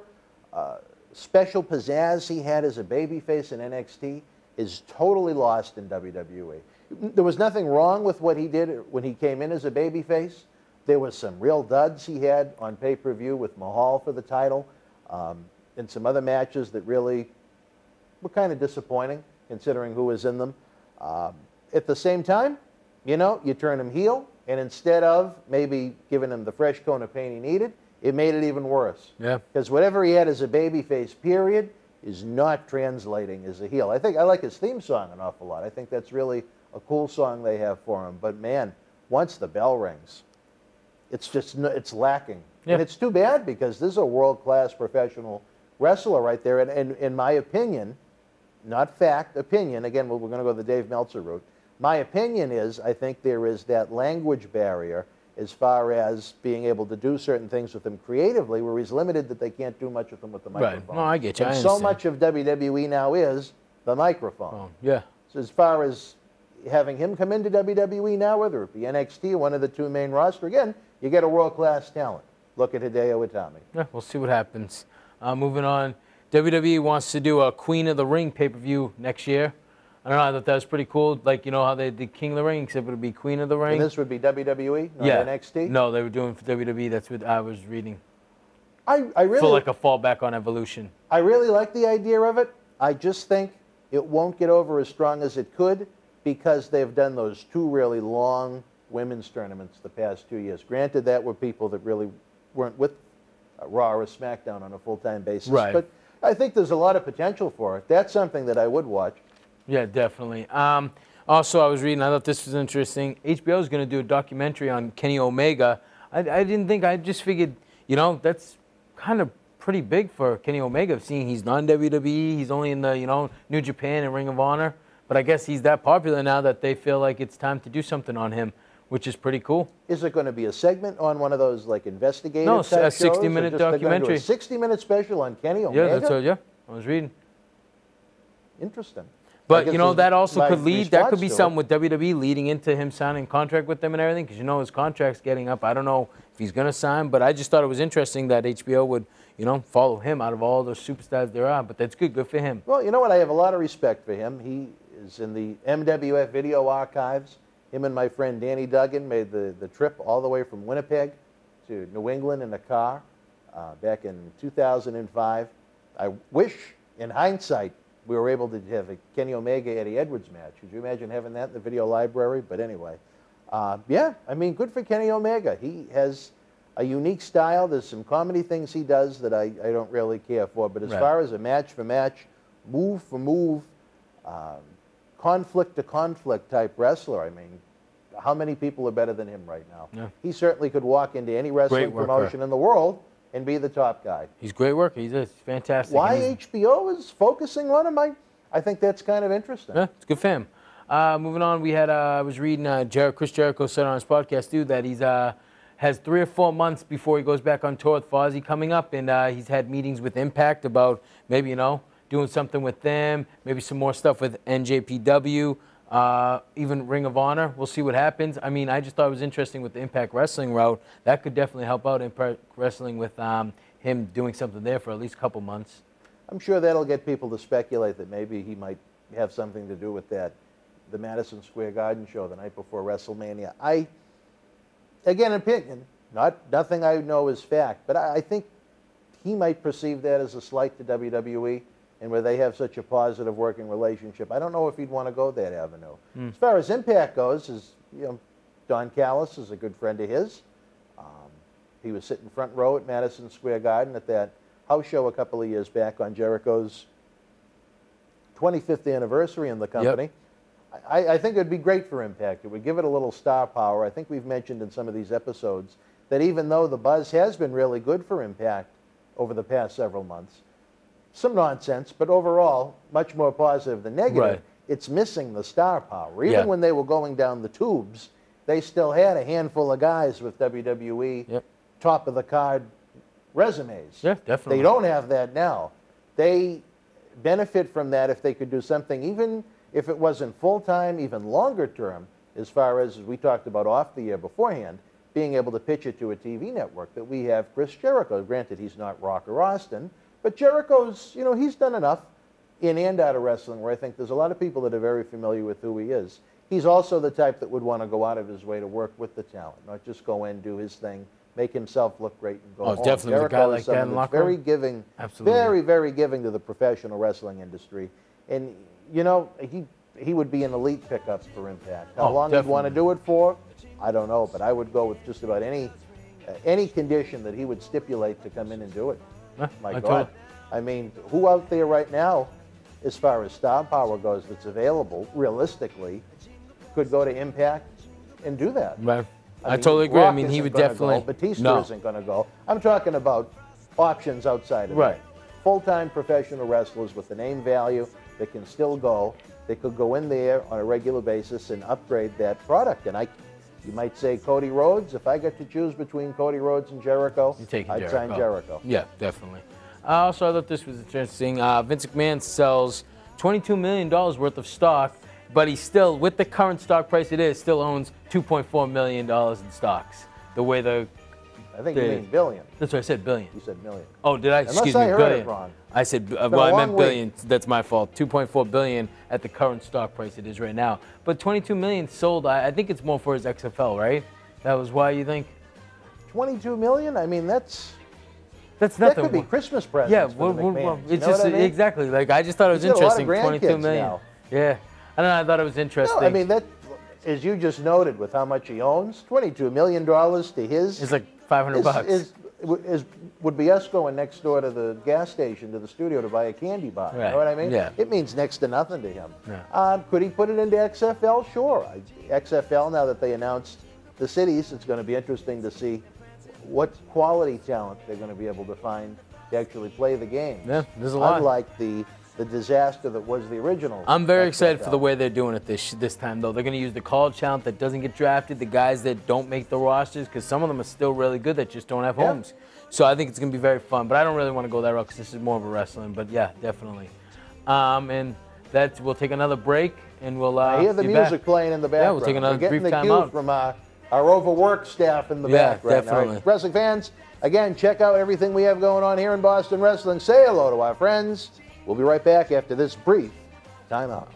special pizzazz he had as a babyface in NXT is totally lost in WWE. There was nothing wrong with what he did when he came in as a babyface. There was some real duds he had on pay-per-view with Mahal for the title, and some other matches that really were kind of disappointing considering who was in them. At the same time, you turn him heel, and instead of maybe giving him the fresh cone of pain he needed, it made it even worse. Yeah. Because whatever he had as a babyface, period, is not translating as a heel. I like his theme song an awful lot. I think that's really a cool song they have for him. But man, once the bell rings, it's lacking. Yeah. And it's too bad, because this is a world-class professional wrestler right there. And in my opinion, not fact, opinion, again, we're going to go the Dave Meltzer route. My opinion is, I think there is that language barrier as far as being able to do certain things with him creatively, where he's limited that they can't do much with him with the microphone. Right. No, I get you. And I so understand. much of WWE now is the microphone. Yeah. So as far as having him come into WWE now, whether it be NXT or one of the two main roster, again, you get a world-class talent. Look at Hideo Itami. Yeah, we'll see what happens. Moving on, WWE wants to do a Queen of the Ring pay-per-view next year. I don't know, I thought that was pretty cool. Like, how they did King of the Ring, except it would be Queen of the Ring. And this would be WWE, not NXT? No, they were doing for WWE. That's what I was reading. I really... For like a fallback on Evolution. I really like the idea of it. I just think it won't get over as strong as it could, because they've done those two really long women's tournaments the past 2 years. Granted, that were people that really weren't with Raw or SmackDown on a full-time basis. Right. But I think there's a lot of potential for it. That's something that I would watch. Yeah, definitely. Also, I was reading, I thought this was interesting. HBO is going to do a documentary on Kenny Omega. I just figured, that's kind of pretty big for Kenny Omega, seeing he's non-WWE, he's only in the, New Japan and Ring of Honor. But I guess he's that popular now that they feel like it's time to do something on him, which is pretty cool. Is it going to be a segment on one of those, like, investigative type shows? No, a 60-minute documentary. A 60-minute special on Kenny Omega? Yeah, that's what, I was reading. Interesting. But, that also could lead, that could be something with WWE leading into him signing a contract with them and everything, because his contract's getting up. I don't know if he's going to sign, but I just thought it was interesting that HBO would, follow him out of all those superstars there are. But that's good for him. Well, you know what? I have a lot of respect for him. He is in the MWF video archives. Him and my friend Danny Duggan made the trip all the way from Winnipeg to New England in a car back in 2005. I wish, in hindsight, we were able to have a Kenny Omega-Eddie Edwards match. Could you imagine having that in the video library? But anyway, yeah, I mean, good for Kenny Omega. He has a unique style. There's some comedy things he does that I don't really care for. But as far as a match for match, move for move, conflict to conflict type wrestler, I mean, how many people are better than him right now? Yeah. He certainly could walk into any wrestling promotion in the world and be the top guy. He's a great worker. He's fantastic. Why HBO is focusing on him, I think that's kind of interesting. Yeah, it's good for him. Moving on, we had I was reading Chris Jericho said on his podcast too that he's has 3 or 4 months before he goes back on tour with Fozzy coming up, and he's had meetings with Impact about maybe doing something with them, maybe some more stuff with NJPW. Even Ring of Honor. We'll see what happens. I mean, I just thought it was interesting with the Impact Wrestling route. That could definitely help out Impact Wrestling with him doing something there for at least a couple months. I'm sure that'll get people to speculate that maybe he might have something to do with the Madison Square Garden show the night before WrestleMania. Again, opinion, nothing I know is fact, but I think he might perceive that as a slight to WWE. And where they have such a positive working relationship, I don't know if he'd want to go that avenue. As far as Impact goes, Don Callis is a good friend of his. He was sitting front row at Madison Square Garden at that house show a couple of years back on Jericho's 25th anniversary in the company. Yep. I think it would be great for Impact. It would give it a little star power. I think we've mentioned in some of these episodes that even though the buzz has been really good for Impact over the past several months, some nonsense, but overall, much more positive than negative. Right. It's missing the star power. Even when they were going down the tubes, they still had a handful of guys with WWE top-of-the-card resumes. Yeah, definitely. They don't have that now. They benefit from that if they could do something, even if it wasn't full-time, even longer-term, as far as we talked about off the air beforehand, being able to pitch it to a TV network, that we have Chris Jericho. Granted, he's not Rock or Austin, but Jericho's, he's done enough in and out of wrestling where I think there's a lot of people that are very familiar with who he is. He's also the type that would want to go out of his way to work with the talent, not just go in, do his thing, make himself look great, and go home. Definitely. Jericho a guy like that in locker room. Very giving, very, very giving to the professional wrestling industry. And, he would be an elite pickup for Impact. How long he'd want to do it for, I don't know, but I would go with just about any condition that he would stipulate to come in and do it. My God. I mean, who out there right now, as far as star power goes, that's available, realistically, could go to Impact and do that? Right. I totally agree. I mean, he would definitely. Batista isn't going to go. I'm talking about options outside of that. Full-time professional wrestlers with the name value that can still go. They could go in there on a regular basis and upgrade that product. And you might say Cody Rhodes. If I get to choose between Cody Rhodes and Jericho, I'd sign Jericho. Yeah, definitely. Also, I thought this was interesting. Vince McMahon sells $22 million worth of stock, but he still, with the current stock price it is, still owns $2.4 million in stocks. The way I think you mean billion. That's what I said, billion. You said million. Oh, did I? Excuse me, billion. It wrong. I said, well, I meant billion. That's my fault. $2.4 billion at the current stock price it is right now. But $22 million sold, I think it's more for his XFL, right? That was why you think? $22 million? I mean, that's nothing. That could be Christmas presents. Yeah, for the McMahons. It's just exactly. Like, I just thought it was interesting. $22 million. Now. Yeah, I don't know. I thought it was interesting. No, I mean that, as you just noted, with how much he owns, $22 million to his. It's like $500 would be us going next door to the gas station, to the studio, to buy a candy bar. Right. You know what I mean? Yeah. It means next to nothing to him. Yeah. Could he put it into XFL? Sure. XFL, now that they announced the cities, it's going to be interesting to see what quality talent they're going to be able to find to actually play the game. Yeah, there's a lot. Unlike the disaster that was the original. I'm very XFL. excited for the way they're doing it this time, though. They're going to use the college talent that doesn't get drafted, the guys that don't make the rosters, because some of them are still really good that just don't have homes. So I think it's going to be very fun. But I don't really want to go that route because this is more of a wrestling. But yeah, definitely. And we'll take another break, and we'll I hear the music playing in the background. Yeah, we'll take another brief time out. out. From our overworked staff in the back right definitely. now. Wrestling fans, again, check out everything we have going on here in Boston Wrestling. Say hello to our friends. We'll be right back after this brief timeout.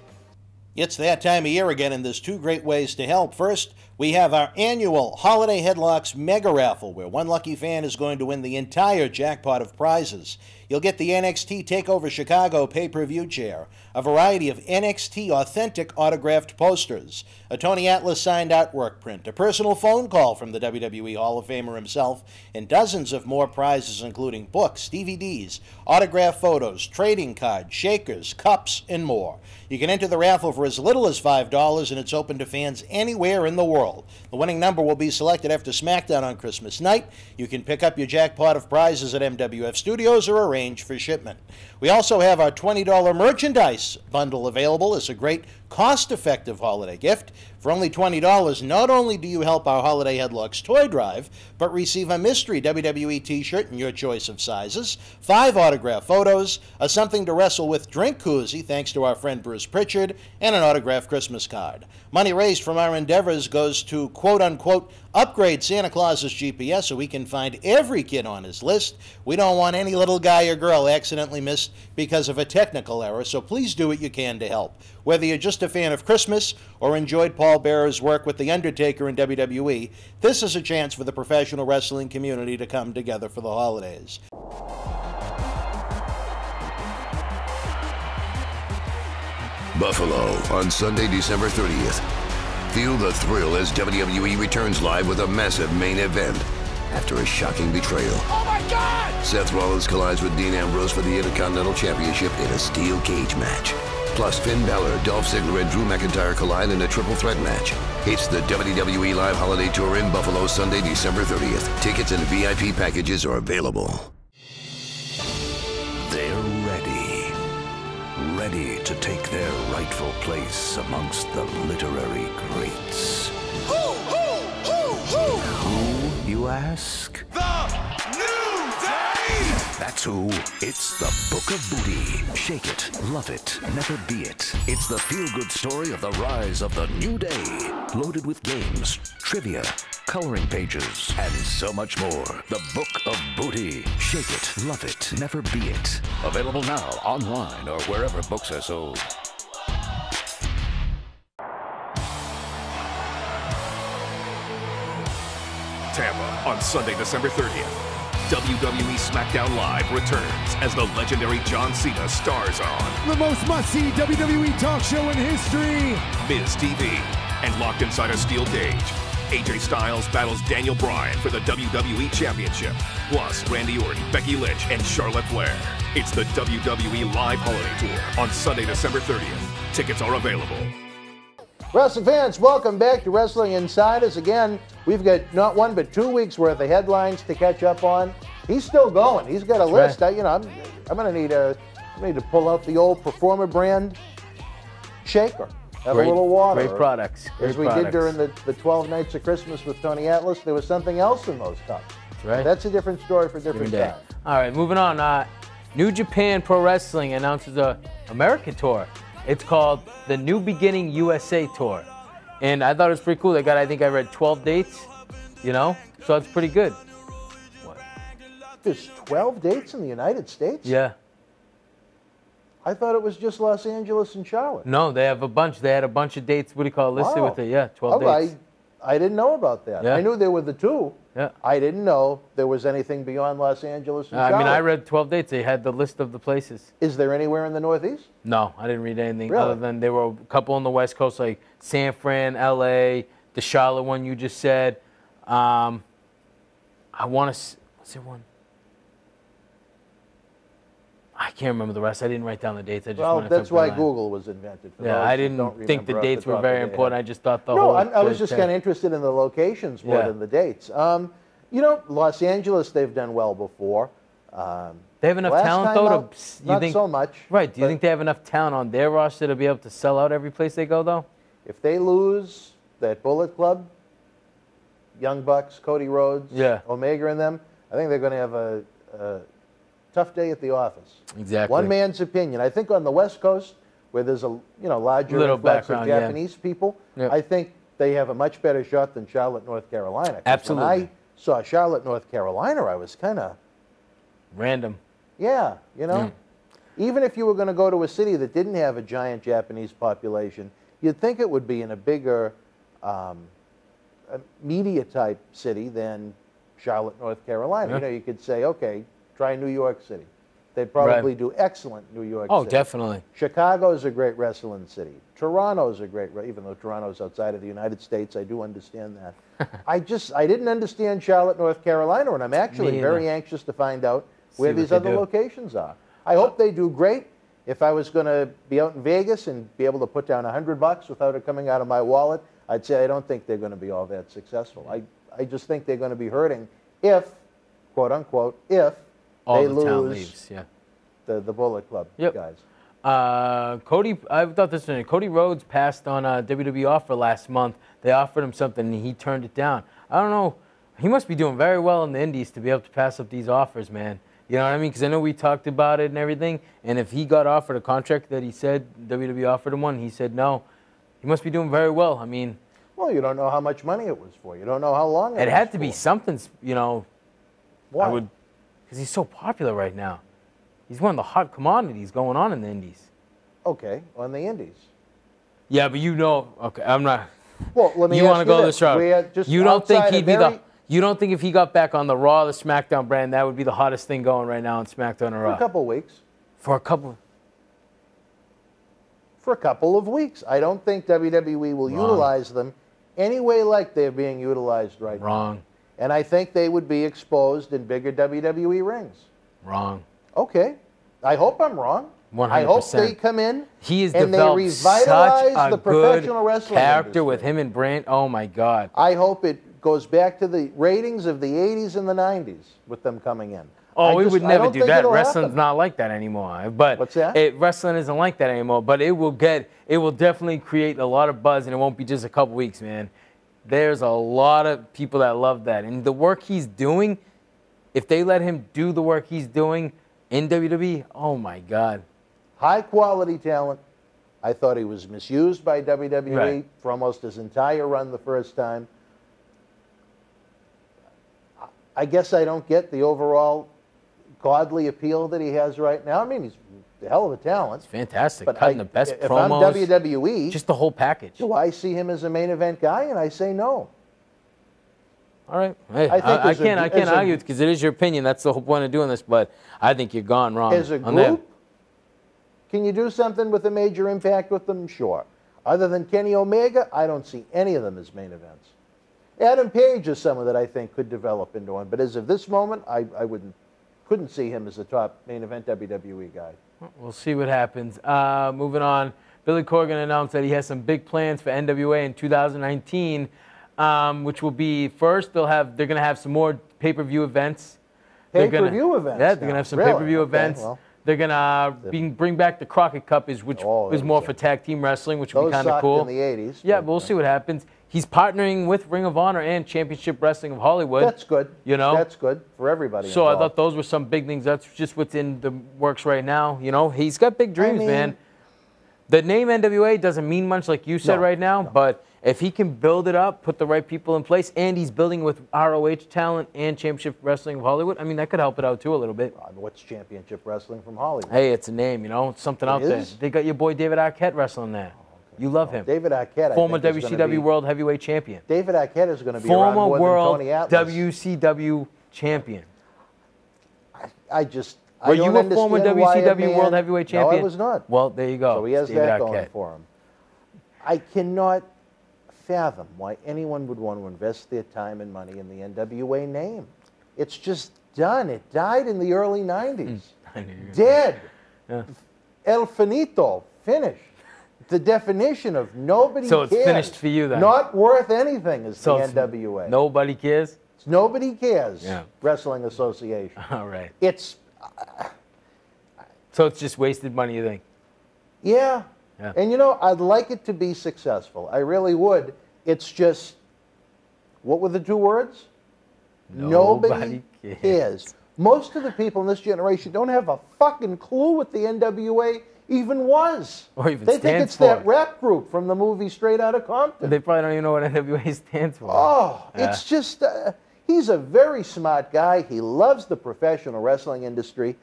It's that time of year again, and there's two great ways to help. First, we have our annual Holiday Headlocks Mega Raffle, where one lucky fan is going to win the entire jackpot of prizes. You'll get the NXT TakeOver Chicago pay-per-view chair, a variety of NXT authentic autographed posters, a Tony Atlas signed artwork print, a personal phone call from the WWE Hall of Famer himself, and dozens of more prizes including books, DVDs, autographed photos, trading cards, shakers, cups, and more. You can enter the raffle for as little as $5, and it's open to fans anywhere in the world. The winning number will be selected after SmackDown on Christmas night. You can pick up your jackpot of prizes at MWF Studios or arrange for shipment. We also have our $20 merchandise bundle available as a great cost-effective holiday gift. For only $20, not only do you help our Holiday Headlocks toy drive, but receive a mystery WWE t-shirt in your choice of sizes, 5 autographed photos, a Something to Wrestle With drink koozie thanks to our friend Bruce Pritchard, and an autographed Christmas card. Money raised from our endeavors goes to quote-unquote upgrade Santa Claus's GPS so we can find every kid on his list. We don't want any little guy or girl accidentally missed because of a technical error, so please do what you can to help. Whether you're just a fan of Christmas or enjoyed Paul Bearer's work with The Undertaker in WWE, this is a chance for the professional wrestling community to come together for the holidays. Buffalo on Sunday, December 30th. Feel the thrill as WWE returns live with a massive main event after a shocking betrayal. Oh my God! Seth Rollins collides with Dean Ambrose for the Intercontinental Championship in a steel cage match. Plus, Finn Balor, Dolph Ziggler, and Drew McIntyre collide in a triple threat match. It's the WWE Live Holiday Tour in Buffalo, Sunday, December 30th. Tickets and VIP packages are available. They're ready to take their rightful place amongst the literary greats. Who, you ask? The New Day! That's who. It's the Book of Booty. Shake it, love it, never be it. It's the feel-good story of the rise of the New Day. Loaded with games, trivia, coloring pages, and so much more. The Book of Booty. Shake it, love it, never be it. Available now online or wherever books are sold. Tampa on Sunday, December 30th. WWE SmackDown Live returns as the legendary John Cena stars on The most must-see WWE talk show in history. Miz TV. And locked inside a steel cage, AJ Styles battles Daniel Bryan for the WWE Championship. Plus, Randy Orton, Becky Lynch, and Charlotte Flair. It's the WWE Live Holiday Tour on Sunday, December 30th. Tickets are available. Wrestling fans, welcome back to Wrestling Insiders. Again, we've got not 1 but 2 weeks worth of headlines to catch up on. He's still going. He's got a list. Right. I'm going to need to pull out the old Performer brand shaker. Have a little water. Great products. As we did during the 12 Nights of Christmas with Tony Atlas, there was something else in those cups. That's right. That's a different story for different Day. times. All right, moving on. New Japan Pro Wrestling announces a American tour. It's called the New Beginning USA Tour. And I thought it was pretty cool. They got, I think I read 12 dates, so it's pretty good. What? There's 12 dates in the United States? Yeah. I thought it was just Los Angeles and Charlotte. No, they have a bunch. They had a bunch of dates, listed with it. Yeah, 12 dates. I didn't know about that. Yeah. I knew there were the 2. Yeah. I didn't know there was anything beyond Los Angeles and Charlotte. I read 12 dates. They had the list of the places. Is there anywhere in the Northeast? No, I didn't read anything Really? other than there were a couple on the West Coast, like San Fran, L.A., the Charlotte one you just said. I want to. What's there one? I can't remember the rest. I didn't write down the dates. I just wanted to that's why Google was invented. Yeah, I didn't think the dates were very important. I just thought the No, whole. I was just kind of interested in the locations more than the dates. Los Angeles, they've done well before. They have enough talent, though. Not so much. Right. Do you think they have enough talent on their roster to be able to sell out every place they go, though? If they lose that Bullet Club, Young Bucks, Cody Rhodes, Omega and them, I think they're going to have a tough day at the office. Exactly. One man's opinion. I think on the West Coast, where there's a larger influx of Japanese people, I think they have a much better shot than Charlotte, North Carolina. Absolutely. When I saw Charlotte, North Carolina, I was kind of random. Yeah, Even if you were going to go to a city that didn't have a giant Japanese population, you'd think it would be in a bigger media-type city than Charlotte, North Carolina. Yeah. You know, you could say, okay, try New York City. They'd probably do excellent New York City. Oh, definitely. Chicago's a great wrestling city. Toronto's a great, even though Toronto's outside of the United States, I do understand that. I didn't understand Charlotte, North Carolina, and I'm actually very anxious to find out where these other locations are. I hope they do great. If I was going to be out in Vegas and be able to put down $100 without it coming out of my wallet, I'd say I don't think they're going to be all that successful. I just think they're going to be hurting if, quote unquote, if all they the lose town leaves, the Bullet Club guys. Cody, I thought this was Cody Rhodes passed on a WWE offer last month. They offered him something and he turned it down. I don't know. He must be doing very well in the Indies to be able to pass up these offers, man. You know what I mean? Because I know we talked about it and everything. And if he got offered a contract that he said WWE offered him one, he said no. He must be doing very well. I mean, well, you don't know how much money it was for. You don't know how long it had to be something. You know, why? Because he's so popular right now. He's one of the hot commodities going on in the Indies. Okay, on the Indies. Yeah, but you know, okay, I'm not. Well, let me. You want to go this route? You don't think he'd be the? You don't think if he got back on the Raw, the SmackDown brand, that would be the hottest thing going right now on SmackDown or Raw? For a couple of weeks. For a couple. For a couple of weeks, I don't think WWE will utilize them any way like they're being utilized right now. And I think they would be exposed in bigger WWE rings. Wrong. Okay. I hope I'm wrong. 100%. I hope they come in he has and they developed revitalize such a the professional wrestling character industry. with him and Brand. Oh, my God. I hope it goes back to the ratings of the 80s and the 90s with them coming in. Oh, we would never do that. Wrestling's not like that anymore. But what's that? Wrestling isn't like that anymore. But it will definitely create a lot of buzz, and it won't be just a couple weeks, man. There's a lot of people that love that. And the work he's doing, if they let him do the work he's doing in WWE, oh, my God. High-quality talent. I thought he was misused by WWE for almost his entire run the first time. I guess I don't get the overall godly appeal that he has right now. I mean, he's a hell of a talent. It's fantastic. But Cutting the best if promos. I'm WWE, just the whole package. Do I see him as a main event guy? And I say no. All right. Hey, I can't argue because it is your opinion. That's the whole point of doing this. But I think you're gone wrong. As a group, can you do something with a major impact with them? Sure. Other than Kenny Omega, I don't see any of them as main events. Adam Page is someone that I think could develop into one. But as of this moment, I couldn't see him as a top main event WWE guy. We'll see what happens. Moving on, Billy Corgan announced that he has some big plans for NWA in 2019, which will be first they're going to have some more pay-per-view events. Pay-per-view events? Yeah, they're going to have some pay-per-view events. Well, they're going to bring back the Crockett Cup, which is more for tag team wrestling, which would be kind of cool. In the 80s. Yeah, but we'll see what happens. He's partnering with Ring of Honor and Championship Wrestling of Hollywood. That's good. You know, that's good for everybody. So I thought those were some big things. That's just what's in the works right now. You know, he's got big dreams, man. The name NWA doesn't mean much, like you said right now, but if he can build it up, put the right people in place, and he's building with ROH talent and Championship Wrestling of Hollywood, I mean, that could help it out too a little bit. What's Championship Wrestling from Hollywood? Hey, it's a name, you know, it's something out there. They got your boy David Arquette wrestling there. You love him. David Arquette, former WCW World Heavyweight Champion. David Arquette is going to be around more than Tony Atlas. Former World WCW Champion. Were you a former WCW World Heavyweight Champion? No, I was not. Well, there you go. So he has that going for him. I cannot fathom why anyone would want to invest their time and money in the NWA name. It's just done. It died in the early 90s. Dead. Yeah. El finito. Finished. The definition of nobody cares. So it's finished for you then? Not worth anything is the NWA. Nobody cares? Nobody cares. Wrestling Association. All right. So it's just wasted money, you think? Yeah. And you know, I'd like it to be successful. I really would. It's just, what were the two words? Nobody cares. Most of the people in this generation don't have a fucking clue what the NWA even was. Or even they think it's that rap group from the movie Straight Outta Compton. They probably don't even know what NWA stands for. Oh, it's just, he's a very smart guy. He loves the professional wrestling industry.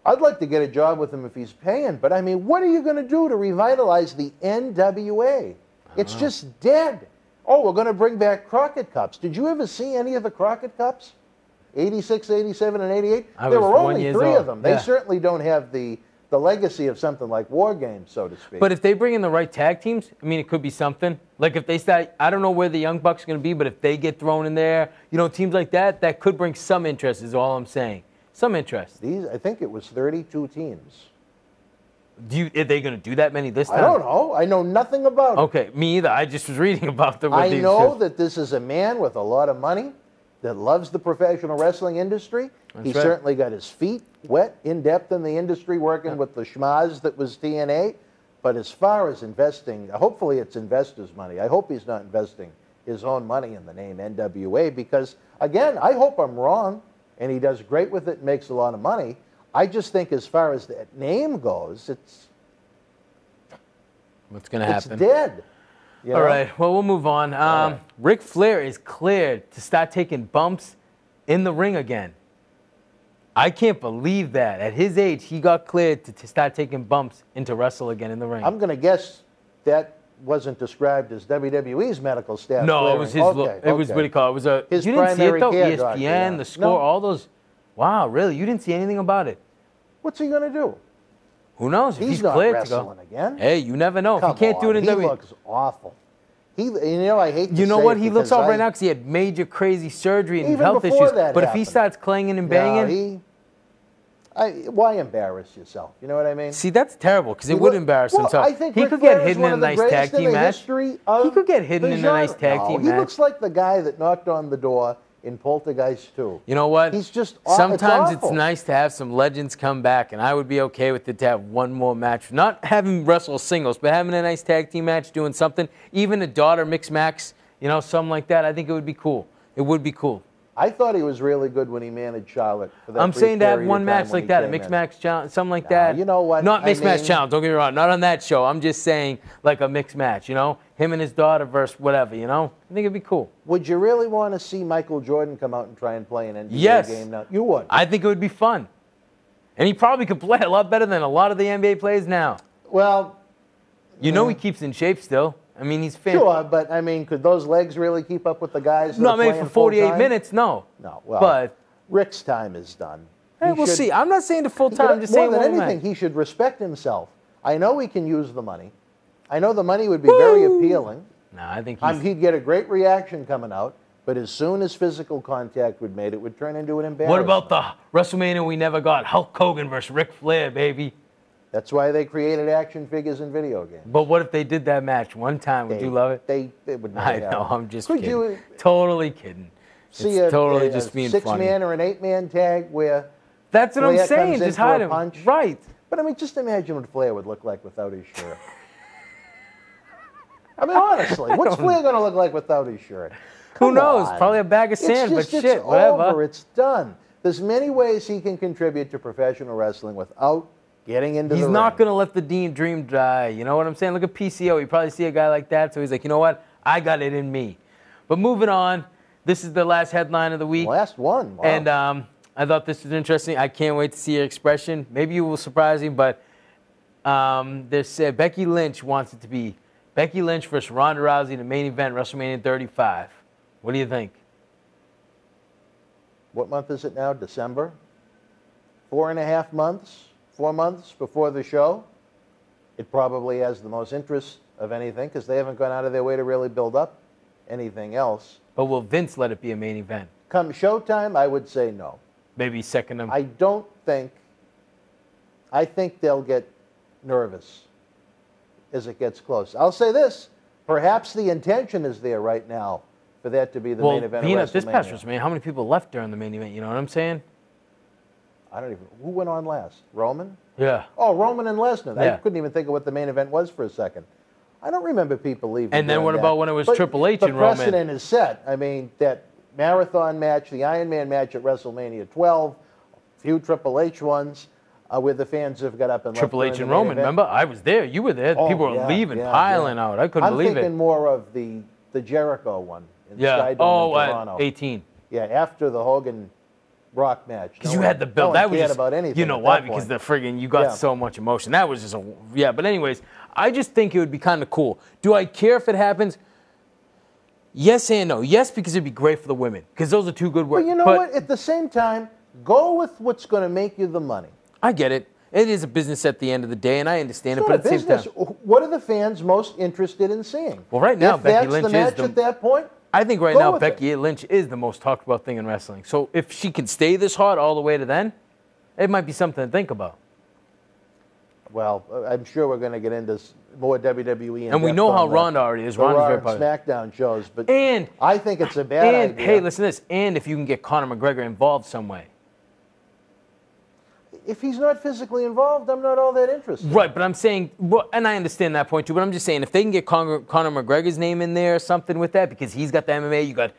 I'd like to get a job with him if he's paying, but I mean, what are you going to do to revitalize the NWA? It's just dead. Oh, we're going to bring back Crockett Cups. Did you ever see any of the Crockett Cups? 86, 87, and 88? There were only 3 of them. They certainly don't have the legacy of something like War Games, so to speak. But if they bring in the right tag teams, I mean, it could be something. Like if they start, I don't know where the Young Bucks are going to be, but if they get thrown in there, you know, teams like that, that could bring some interest is all I'm saying. Some interest. I think it was 32 teams. Are they going to do that many this time? I don't know. I know nothing about it. Okay, me either. I just was reading about the. I know that this is a man with a lot of money that loves the professional wrestling industry. He's certainly got his feet wet, in depth in the industry, working with the schmaz that was TNA. But as far as investing, hopefully it's investors' money. I hope he's not investing his own money in the name NWA because, again, I hope I'm wrong and he does great with it and makes a lot of money. I just think as far as that name goes, what's going to happen? It's dead. You know? All right, well, we'll move on. Ric Flair is cleared to start taking bumps in the ring again. I can't believe that. At his age, he got cleared to start taking bumps and to wrestle again in the ring. I'm going to guess that wasn't described as WWE's medical staff. No, clearing. it was his. It was what do you call it? It was a. His you didn't see it though. care ESPN, doctor, yeah. the score, all those. Wow, really? You didn't see anything about it? What's he going to do? Who knows? If He's he's not cleared wrestling to go. again. Hey, you never know. Come if he can't do it in He WWE. looks awful. I hate to You know say what? it He looks because off right now because he had major crazy surgery and Even health before issues. that But if he happened. starts clanging and banging. Why embarrass yourself? You know what I mean? See, that's terrible because it would embarrass himself. I think he Ric could Flair get is hidden one in a of the nice greatest tag team in the match. history of He could get hidden the in a nice genre. tag team He match. looks like the guy that knocked on the door in Poltergeist 2. You know what? He's just sometimes it's awful. nice to have some legends come back, and I would be okay with it to have one more match. Not having wrestle singles, but having a nice tag team match, doing something. Even a daughter mix max, you know, something like that. I think it would be cool. It would be cool. I thought he was really good when he managed Charlotte. For that I'm brief saying to have period one of match time like when that, he a mixed came match challenge, something like Nah, that. you know what? Not mixed match mean- challenge, don't get me wrong. Not on that show. I'm just saying like a mixed match, you know? Him and his daughter versus whatever, you know? I think it'd be cool. Would you really want to see Michael Jordan come out and try and play an NBA Yes. game now? You would. I think it would be fun. And he probably could play a lot better than a lot of the NBA players now. Well, You know he keeps in shape still. I mean, he's fit. sure, but I mean, could those legs really keep up with the guys? That Not are maybe playing for 48 full-time? minutes, no. No, well, But Rick's time is done. hey, He we'll should- see. I'm not saying the full But time. I'm just more saying than one anything, match. he should respect himself. I know he can use the money. I know the money would be very appealing. No, I think he's. He'd get a great reaction coming out, but as soon as physical contact would made, it would turn into an embarrassment. What about the WrestleMania we never got? Hulk Hogan versus Ric Flair, baby. That's why they created action figures in video games. But what if they did that match one time? Would you love it? They would never I have know. it. I'm just Could kidding. you Totally kidding. see It's a, totally a just being funny. six-man or an eight-man tag where That's what I'm Flair saying. comes in Just for hide a him. punch? Right. But I mean, just imagine what Flair would look like without his shirt. I mean, honestly, what's Flair going to look like without his shirt? Who Come knows? on. Probably a bag of sand, It's but just, shit, it's whatever. Over. It's done. There's many ways he can contribute to professional wrestling without getting into He's the not ring. going to let the dream die. You know what I'm saying? Look at PCO. You probably see a guy like that, so he's like, you know what? I got it in me. But moving on, this is the last headline of the week. Last one. Wow. And I thought this was interesting. I can't wait to see your expression. Maybe you will surprise me, but they said Becky Lynch wants it to be Becky Lynch versus Ronda Rousey in the main event, WrestleMania 35. What do you think? What month is it now? December? 4.5 months? 4 months before the show? It probably has the most interest of anything because they haven't gone out of their way to really build up anything else. But will Vince let it be a main event? Come showtime, I would say no. Maybe second him. I think they'll get nervous as it gets close. I'll say this, perhaps the intention is there right now for that to be the main event being of at this past WrestleMania. WrestleMania, how many people left during the main event? You know what I'm saying? I don't even, who went on last? Roman? Yeah. Oh, Roman and Lesnar. I Yeah. couldn't even think of what the main event was for a second. I don't remember people leaving. And then during what that. about when it was But Triple H the and Roman? precedent is set. I mean, that marathon match, the Iron Man match at WrestleMania 12, a few Triple H ones, where the fans have got up and left Triple H during and the main Roman, event. remember? I was there. You were there. Oh, People were yeah, leaving, yeah, piling yeah. out. I couldn't believe I'm thinking it. more of the Jericho one in Yeah. Skydome Oh, in Toronto. 18. Yeah, after the Hogan Rock match. Because you had the build. No that one was cared just, about anything. you know at why? that Because point. the friggin' you got so much emotion. That was just But anyways, I just think it would be kind of cool. Do I care if it happens? Yes and no. Yes, because it'd be great for the women. Because those are two good words. But you know what? At the same time, go with what's going to make you the money. I get it. It is a business at the end of the day, and I understand It's it. not But at a the same time, business. What are the fans most interested in seeing? well, right now, if Becky that's Lynch the match is the. at that point. I think right go now with Becky Lynch is the most talked about thing in wrestling. So if she can stay this hot all the way to then, it might be something to think about. Well, I'm sure we're going to get into more WWE. And we know how Ronda already is. Ronda's very popular. SmackDown shows, but And I think it's a bad idea. Hey, listen to this. And if you can get Conor McGregor involved some way. If he's not physically involved, I'm not all that interested. Right, but I'm saying, well, and I understand that point too, but I'm just saying if they can get Conor McGregor's name in there or something with that, because he's got the MMA, you got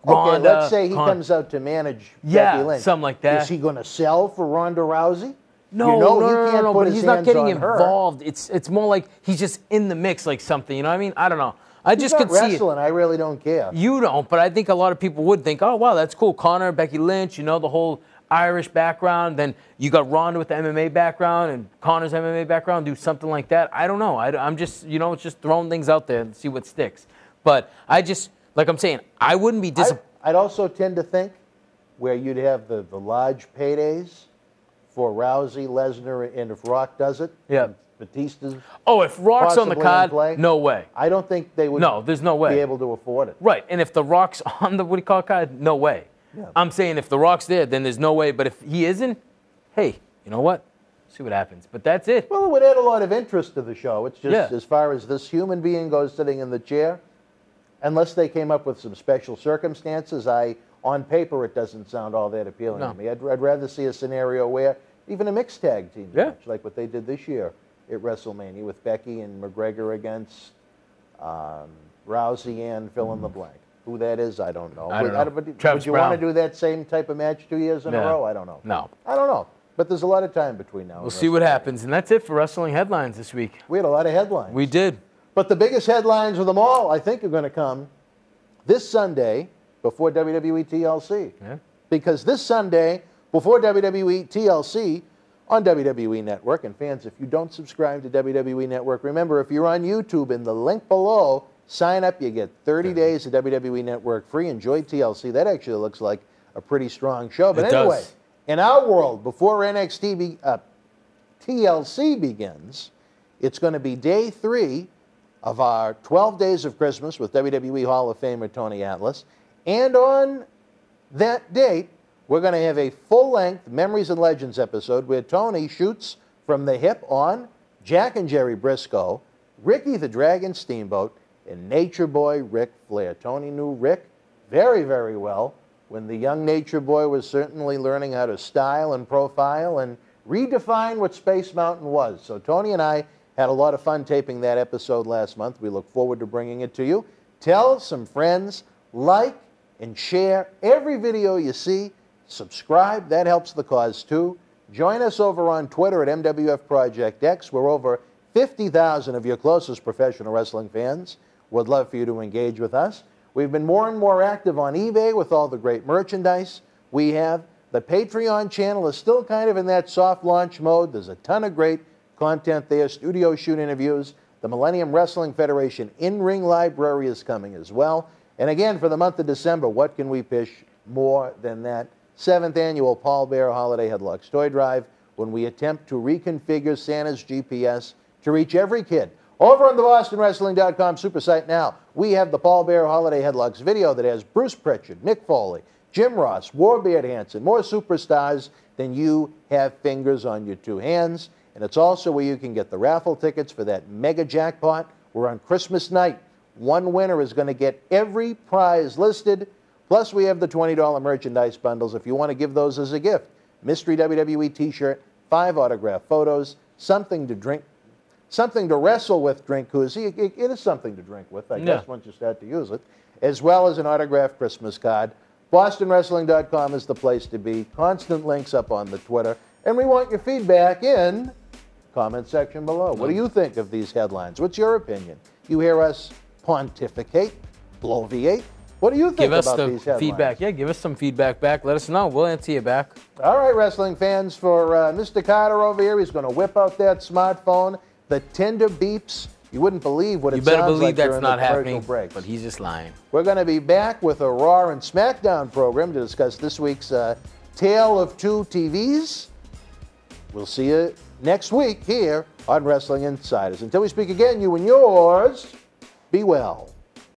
Ronda. Okay, let's say he comes out to manage Becky Lynch. Something like that. Is he going to sell for Ronda Rousey? No, you know no, but he's not getting involved. involved. It's more like he's just in the mix like something, you know what I mean? I don't know. I just He's not could see it. wrestling. I really don't care. You don't, but I think a lot of people would think, oh, wow, that's cool. Conor, Becky Lynch, the whole Irish background. Then you got Ronda with the MMA background and Conor's MMA background. Do something like that. I don't know. I'm just, it's just throwing things out there and see what sticks. But I just, like I'm saying, I wouldn't be disappointed. I'd also tend to think where you'd have the large paydays for Rousey, Lesnar, and if Rock does it, Batista's. Oh, if Rock's on the possibly in card, play, no way. I don't think they would. No, there's no way. Be able to afford it. Right, and if the Rock's on the card, no way. Yeah. I'm saying if the Rock's there, then there's no way. But if he isn't, hey, you know what? See what happens. But that's it. Well, it would add a lot of interest to the show. It's just Yeah. as far as this human being goes sitting in the chair, unless they came up with some special circumstances, on paper it doesn't sound all that appealing No. to me. I'd rather see a scenario where even a mixed tag team match, like what they did this year at WrestleMania with Becky and McGregor against Rousey and fill in the blank. Who that is, I don't know. I don't know. Would you want to do that same type of match 2 years in a row? I don't know. No. I don't know. But there's a lot of time between now and We'll see what happens. And that's it for wrestling headlines this week. We had a lot of headlines. We did. But the biggest headlines of them all, I think, are going to come this Sunday before WWE TLC. Yeah. Because this Sunday, before WWE TLC on WWE Network, and fans, if you don't subscribe to WWE Network, remember, if you're on YouTube, in the link below, sign up, you get 30 days of WWE Network free. Enjoy TLC. That actually looks like a pretty strong show. But anyway, in our world, before TLC begins, it's going to be day 3 of our 12 Days of Christmas with WWE Hall of Famer Tony Atlas. And on that date, we're going to have a full-length Memories and Legends episode where Tony shoots from the hip on Jack and Jerry Briscoe, Ricky the Dragon Steamboat, and Nature Boy Ric Flair. Tony knew Rick very, very well when the young Nature Boy was certainly learning how to style and profile and redefine what Space Mountain was. So Tony and I had a lot of fun taping that episode last month. We look forward to bringing it to you. Tell some friends, like and share every video you see. Subscribe, that helps the cause too. Join us over on Twitter at MWF Project X. We're over 50,000 of your closest professional wrestling fans. Would love for you to engage with us. We've been more and more active on eBay with all the great merchandise we have. The Patreon channel is still kind of in that soft launch mode. There's a ton of great content there, studio shoot interviews. The Millennium Wrestling Federation in-ring library is coming as well. And again, for the month of December, what can we pitch more than that 7th annual Paul Bear Holiday Headlocks Toy Drive, when we attempt to reconfigure Santa's GPS to reach every kid. Over on the BostonWrestling.com super site now, we have the Paul Bear Holiday Headlocks video that has Bruce Pritchard, Mick Foley, Jim Ross, Warbeard Hanson, more superstars than you have fingers on your 2 hands. And it's also where you can get the raffle tickets for that mega jackpot. We're on Christmas night. One winner is going to get every prize listed. Plus, we have the $20 merchandise bundles if you want to give those as a gift. Mystery WWE t-shirt, 5 autographed photos, something to drink, something to wrestle with drink koozie. It is something to drink with, I guess, once you start to use it. As well as an autographed Christmas card. BostonWrestling.com is the place to be. Constant links up on the Twitter. And we want your feedback in the comment section below. What do you think of these headlines? What's your opinion? You hear us pontificate, bloviate, What do you think Give us about the these headlines? feedback. Yeah, give us some feedback back. Let us know. We'll answer you back. All right, wrestling fans, for Mr. Carter over here, he's going to whip out that smartphone. The Tinder beeps. You wouldn't believe what You it better sounds believe like that's during not the commercial happening, breaks. but he's just lying. We're going to be back with a Raw and SmackDown program to discuss this week's Tale of Two TVs. We'll see you next week here on Wrestling Insiders. Until we speak again, you and yours, be well.